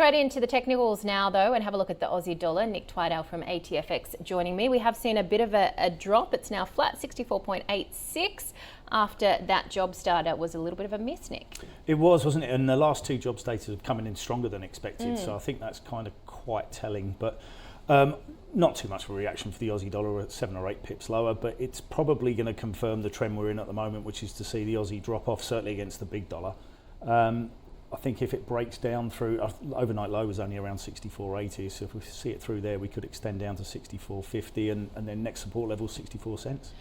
straight into the technicals now, though, and have a look at the Aussie dollar. Nick Twidale from ATFX joining me. We have seen a bit of a drop. It's now flat, 64.86, after that jobs data was a little bit of a miss, Nick. It was, wasn't it? And the last two jobs data have come in stronger than expected, so I think that's kind of quite telling. But not too much of a reaction for the Aussie dollar at 7 or 8 pips lower, but it's probably going to confirm the trend we're in at the moment, which is to see the Aussie drop off, certainly against the big dollar. I think if it breaks down through, overnight low was only around 64.80, so if we see it through there, we could extend down to 64.50 and then next support level 64 cents.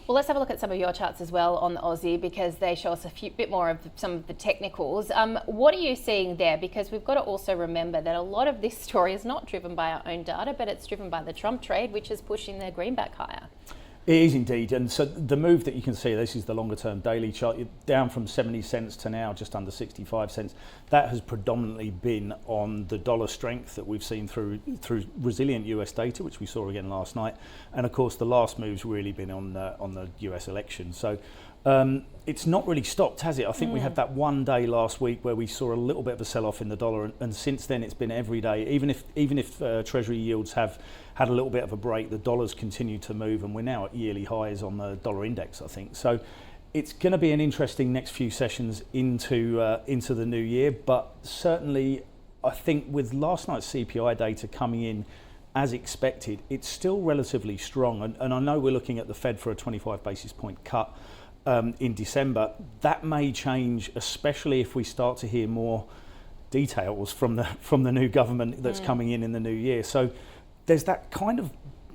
Well, let's have a look at some of your charts as well on the Aussie, because they show us bit more of some of the technicals. What are you seeing there? Because we've got to also remember that a lot of this story is not driven by our own data, but it's driven by the Trump trade, which is pushing the greenback higher. It is indeed, and so the move that you can see, this is the longer term daily chart, you're down from 70 cents to now just under 65 cents. That has predominantly been on the dollar strength that we've seen through resilient US data, which we saw again last night, and of course the last move's really been on the US election. So it's not really stopped, has it? I think we had that one day last week where we saw a little bit of a sell-off in the dollar, and since then it's been every day. Even if Treasury yields have had a little bit of a break, the dollar's continued to move, and we're now at yearly highs on the dollar index, I think. So it's going to be an interesting next few sessions into the new year, but certainly I think with last night's CPI data coming in as expected, it's still relatively strong, and I know we're looking at the Fed for a 25 basis point cut in December. That may change, especially if we start to hear more details from the new government that's coming in the new year. So there's that kind of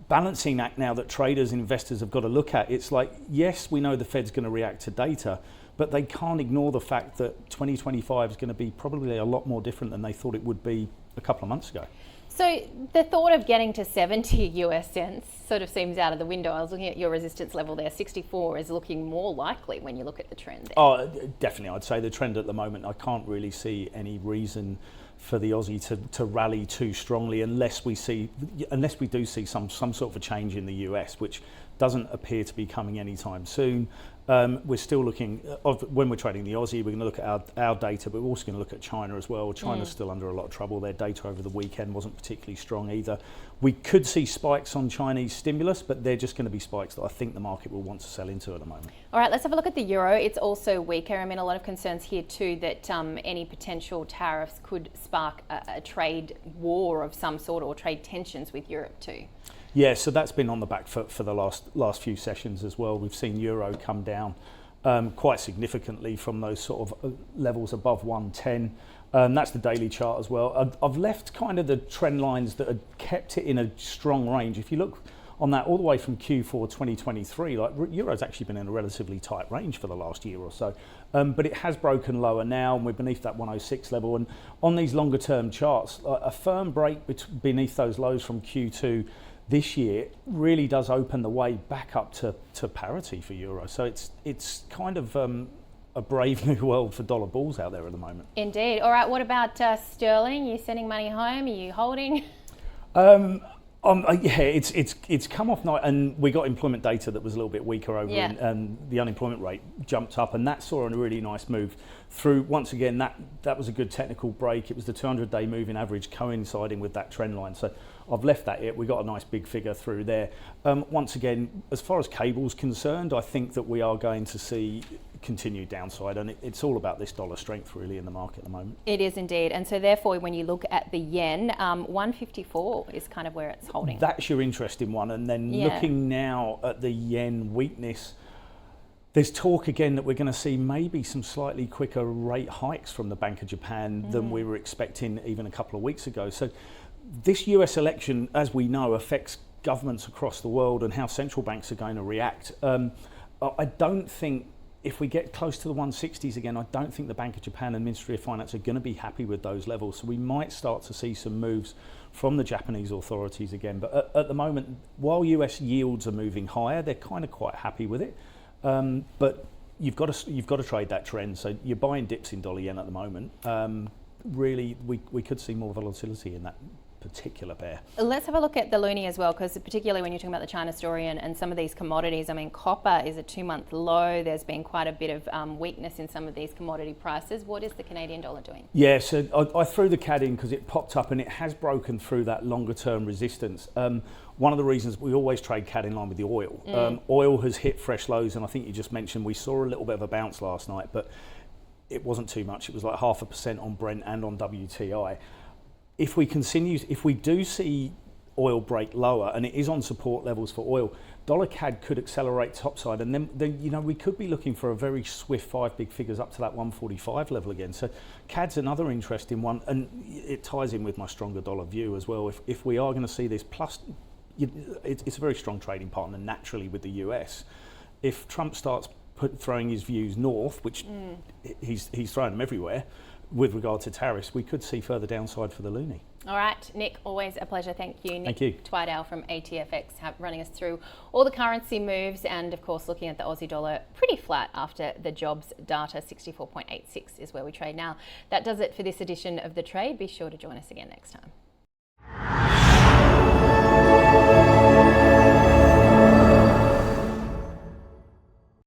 balancing act now that traders and investors have got to look at. It's like, yes, we know the Fed's going to react to data, but they can't ignore the fact that 2025 is going to be probably a lot more different than they thought it would be a couple of months ago. So the thought of getting to 70 US cents sort of seems out of the window. I was looking at your resistance level there. 64 is looking more likely when you look at the trend there. Oh, definitely. I'd say the trend at the moment, I can't really see any reason for the Aussie to rally too strongly unless we do see some sort of a change in the US, which doesn't appear to be coming anytime soon. We're still looking, when we're trading the Aussie, we're going to look at our data, but we're also going to look at China as well. China's still under a lot of trouble. Their data over the weekend wasn't particularly strong either. We could see spikes on Chinese stimulus, but they're just going to be spikes that I think the market will want to sell into at the moment. All right, let's have a look at the euro. It's also weaker. I mean, a lot of concerns here too that any potential tariffs could spark a trade war of some sort, or trade tensions with Europe too. Yeah, so that's been on the back foot for the last few sessions as well. We've seen euro come down quite significantly from those sort of levels above 110. That's the daily chart as well. I've left kind of the trend lines that had kept it in a strong range. If you look on that all the way from Q4 2023, like euro's actually been in a relatively tight range for the last year or so. But it has broken lower now, and we're beneath that 106 level. And on these longer term charts, a firm break beneath those lows from Q2 this year really does open the way back up to parity for euro. So it's kind of a brave new world for dollar bulls out there at the moment. Indeed. All right, what about sterling? You sending money home? Are you holding? Yeah, it's come off night, and we got employment data that was a little bit weaker over, and the unemployment rate jumped up, and that saw a really nice move through. Once again, that was a good technical break. It was the 200-day moving average coinciding with that trend line. So I've left that it. We got a nice big figure through there. Once again, as far as cable's concerned, I think that we are going to see continued downside, and it's all about this dollar strength really in the market at the moment. It is indeed, and so therefore when you look at the yen, 154 is kind of where it's holding. That's your interesting one, and then looking now at the yen weakness, there's talk again that we're going to see maybe some slightly quicker rate hikes from the Bank of Japan than we were expecting even a couple of weeks ago. So this US election, as we know, affects governments across the world and how central banks are going to react. I don't think, if we get close to the 160s again, I don't think the Bank of Japan and Ministry of Finance are going to be happy with those levels. So we might start to see some moves from the Japanese authorities again. But at the moment, while US yields are moving higher, they're kind of quite happy with it. But you've got to trade that trend. So you're buying dips in dollar yen at the moment. Really, we could see more volatility in that particular bear. Let's have a look at the loonie as well, because particularly when you're talking about the China story and some of these commodities, I mean, copper is a 2-month low. There's been quite a bit of weakness in some of these commodity prices. What is the Canadian dollar doing? Yeah, so I threw the CAD in because it popped up and it has broken through that longer term resistance. One of the reasons we always trade CAD in line with the oil. Oil has hit fresh lows, and I think you just mentioned we saw a little bit of a bounce last night, but it wasn't too much. It was like 0.5% on Brent and on WTI. If we do see oil break lower, and it is on support levels for oil, dollar CAD could accelerate topside, and then we could be looking for a very swift 5 big figures up to that 145 level again. So CAD's another interesting one, and it ties in with my stronger dollar view as well. If we are going to see this, plus it's a very strong trading partner naturally with the US. If Trump starts throwing his views north, which he's throwing them everywhere, with regard to tariffs, we could see further downside for the loonie. All right, Nick, always a pleasure. Thank you. Thank you. Twidale from ATFX running us through all the currency moves, and of course looking at the Aussie dollar pretty flat after the jobs data. 64.86 is where we trade now. That does it for this edition of The Trade. Be sure to join us again next time.